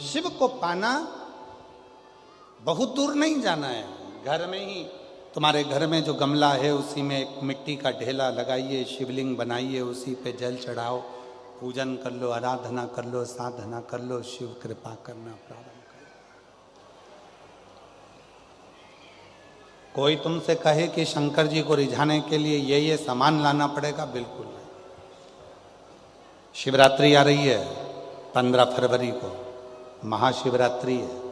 शिव को पाना बहुत दूर नहीं जाना है, घर में ही तुम्हारे घर में जो गमला है उसी में एक मिट्टी का ढेला लगाइए, शिवलिंग बनाइए, उसी पे जल चढ़ाओ, पूजन कर लो, आराधना कर लो, साधना कर लो, शिव कृपा करना प्रारंभ करो। कोई तुमसे कहे कि शंकर जी को रिझाने के लिए ये सामान लाना पड़ेगा, बिल्कुल नहीं। शिवरात्रि आ रही है 15 फरवरी को, महाशिवरात्रि है।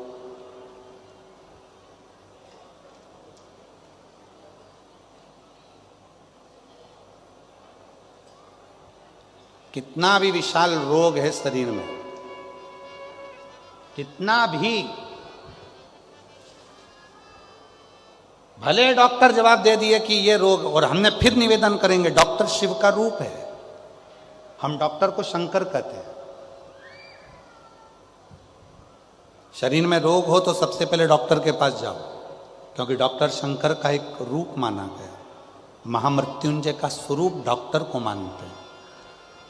कितना भी विशाल रोग है शरीर में, कितना भी भले डॉक्टर जवाब दे दिए कि ये रोग, और हमने फिर निवेदन करेंगे, डॉक्टर शिव का रूप है, हम डॉक्टर को शंकर कहते हैं। शरीर में रोग हो तो सबसे पहले डॉक्टर के पास जाओ, क्योंकि डॉक्टर शंकर का एक रूप माना गया, महामृत्युंजय का स्वरूप डॉक्टर को मानते हैं।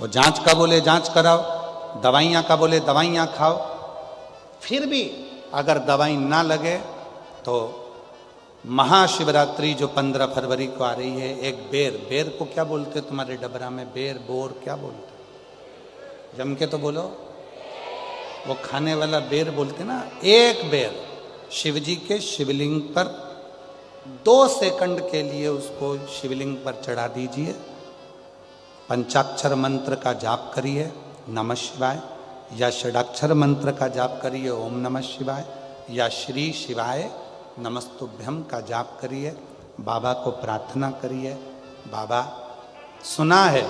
तो जांच का बोले जांच कराओ, दवाइयाँ का बोले दवाइयाँ खाओ, फिर भी अगर दवाई ना लगे तो महाशिवरात्रि जो 15 फरवरी को आ रही है, एक बेर को क्या बोलते तुम्हारे डबरा में, बेर बोर क्या बोलते, जम के तो बोलो, वो खाने वाला बेर बोलते ना। एक बेर शिव जी के शिवलिंग पर 2 सेकंड के लिए उसको शिवलिंग पर चढ़ा दीजिए, पंचाक्षर मंत्र का जाप करिए नमः शिवाय, या षडाक्षर मंत्र का जाप करिए ओम नमः शिवाय, या श्री शिवाय नमस्तुभ्यम का जाप करिए, बाबा को प्रार्थना करिए। बाबा सुना है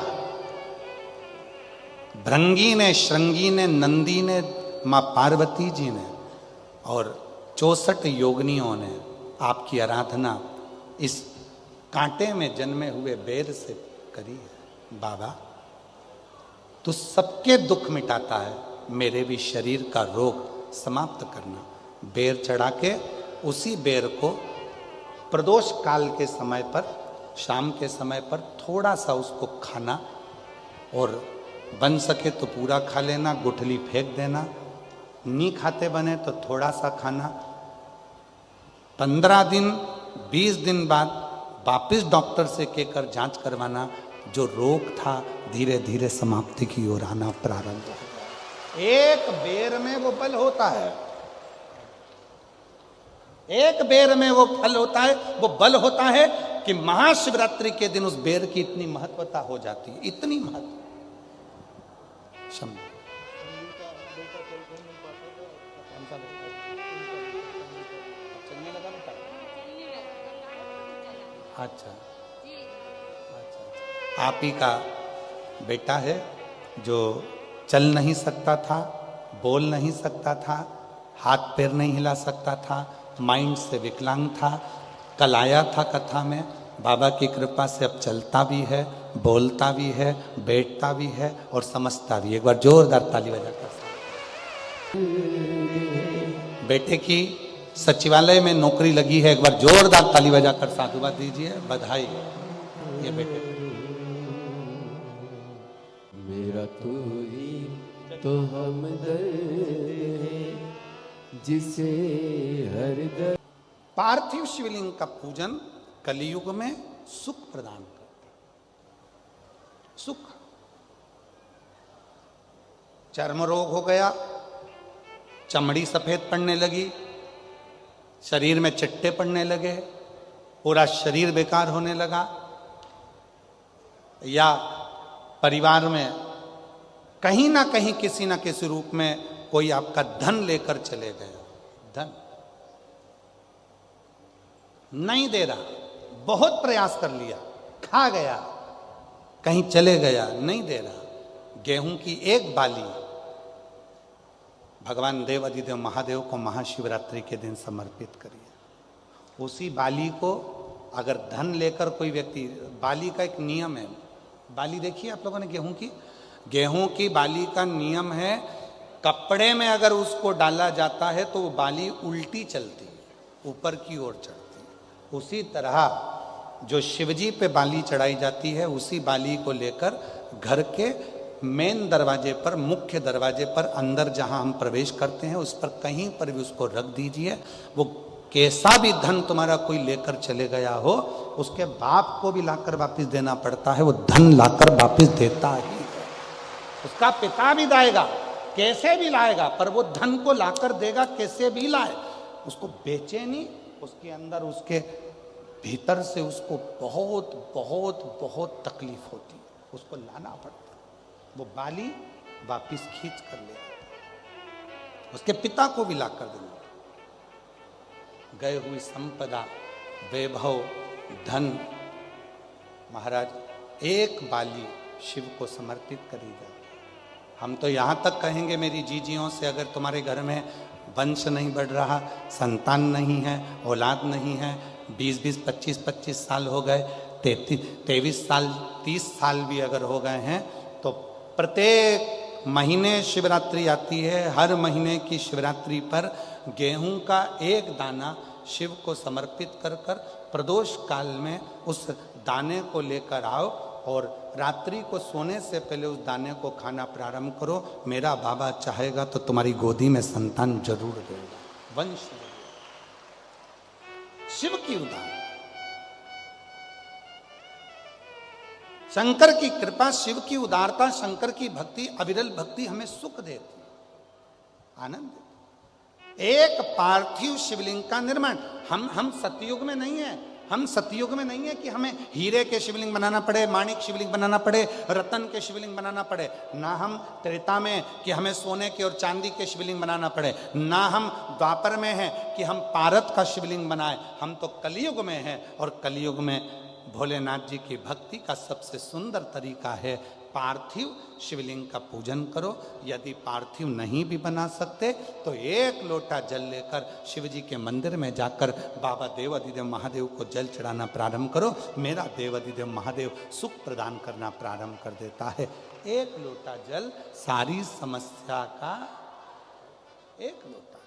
भृंगी ने, श्रृंगी ने, नंदी ने, माँ पार्वती जी ने और 64 योगिनियों ने आपकी आराधना इस कांटे में जन्मे हुए बेर से करी है। बाबा तू सबके दुख मिटाता है, मेरे भी शरीर का रोग समाप्त करना। बेर चढ़ा के उसी बेर को प्रदोष काल के समय पर, शाम के समय पर थोड़ा सा उसको खाना, और बन सके तो पूरा खा लेना, गुठली फेंक देना, नहीं खाते बने तो थोड़ा सा खाना। 15 दिन 20 दिन बाद वापिस डॉक्टर से कहकर जांच करवाना, जो रोग था धीरे धीरे समाप्ति की ओर आना प्रारंभ हो। एक बेर में वो बल होता है, एक बेर में वो फल होता है, वो बल होता है कि महाशिवरात्रि के दिन उस बेर की इतनी महत्वता हो जाती है, इतनी महत्व। अच्छा, आप ही का बेटा है जो चल नहीं सकता था, बोल नहीं सकता था, हाथ पैर नहीं हिला सकता था, माइंड से विकलांग था। कल आया था कथा में, बाबा की कृपा से अब चलता भी है, बोलता भी है, बैठता भी है और समझता भी। एक बार जोरदार ताली बजाकर। बेटे की सचिवालय में नौकरी लगी है, एक बार जोरदार ताली बजाकर साधुवाद दीजिए, बधाई। ये बेटे मेरा तू ही तो हमदर्द है जिसे हर दर्द। पार्थिव शिवलिंग का पूजन कलियुग में सुख प्रदान करता है। सुख, चर्म रोग हो गया, चमड़ी सफेद पड़ने लगी, शरीर में चिट्टे पड़ने लगे, पूरा शरीर बेकार होने लगा, या परिवार में कहीं ना कहीं किसी ना किसी रूप में कोई आपका धन लेकर चले गए, धन नहीं दे रहा, बहुत प्रयास कर लिया, खा गया, कहीं चले गया, नहीं दे रहा। गेहूं की एक बाली भगवान देव अधिदेव महादेव को महाशिवरात्रि के दिन समर्पित करिए। उसी बाली को अगर धन लेकर कोई व्यक्ति, बाली का एक नियम है, बाली देखिए आप लोगों ने गेहूं की बाली का नियम है, कपड़े में अगर उसको डाला जाता है तो वो बाली उल्टी चलती है, ऊपर की ओर चढ़ती है। उसी तरह जो शिवजी पे बाली चढ़ाई जाती है, उसी बाली को लेकर घर के मेन दरवाजे पर, मुख्य दरवाजे पर अंदर जहां हम प्रवेश करते हैं उस पर कहीं पर भी उसको रख दीजिए। वो कैसा भी धन तुम्हारा कोई लेकर चले गया हो, उसके बाप को भी लाकर वापस देना पड़ता है, वो धन लाकर वापस देता ही है। उसका पिता भी लाएगा, कैसे भी लाएगा, पर वो धन को लाकर देगा, कैसे भी लाए। उसको बेचे नहीं, उसके अंदर, उसके भीतर से उसको बहुत बहुत बहुत तकलीफ होती है, उसको लाना पड़ता है। वो बाली वापिस खींच कर ले आता, उसके पिता को भी लाकर देना। गए हुई संपदा, वैभव, धन, महाराज एक बाली शिव को समर्पित करी जाए। हम तो यहाँ तक कहेंगे मेरी जीजियों से, अगर तुम्हारे घर में वंश नहीं बढ़ रहा, संतान नहीं है, औलाद नहीं है, 20-20, 25-25 साल हो गए, 23 साल, 30 साल भी अगर हो गए हैं, तो प्रत्येक महीने शिवरात्रि आती है, हर महीने की शिवरात्रि पर गेहूं का एक दाना शिव को समर्पित कर कर प्रदोष काल में उस दाने को लेकर आओ और रात्रि को सोने से पहले उस दाने को खाना प्रारंभ करो। मेरा बाबा चाहेगा तो तुम्हारी गोदी में संतान जरूर देगा, वंश देगा। शिव की उदाहरण, शंकर की कृपा, शिव की उदारता, शंकर की भक्ति, अविरल भक्ति हमें सुख देती, आनंद देती। एक पार्थिव शिवलिंग का निर्माण, हम सतयुग में नहीं है, हम सतयुग में नहीं है कि हमें हीरे के शिवलिंग बनाना पड़े, माणिक शिवलिंग बनाना पड़े, रतन के शिवलिंग बनाना पड़े। ना हम त्रेता में कि हमें सोने के और चांदी के शिवलिंग बनाना पड़े, ना हम द्वापर में हैं कि हम पारत का शिवलिंग बनाए। हम तो कलयुग में हैं, और कलयुग में भोलेनाथ जी की भक्ति का सबसे सुंदर तरीका है पार्थिव शिवलिंग का पूजन करो। यदि पार्थिव नहीं भी बना सकते तो एक लोटा जल लेकर शिव जी के मंदिर में जाकर बाबा देवाधिदेव महादेव को जल चढ़ाना प्रारंभ करो। मेरा देवाधिदेव महादेव सुख प्रदान करना प्रारंभ कर देता है। एक लोटा जल सारी समस्या का, एक लोटा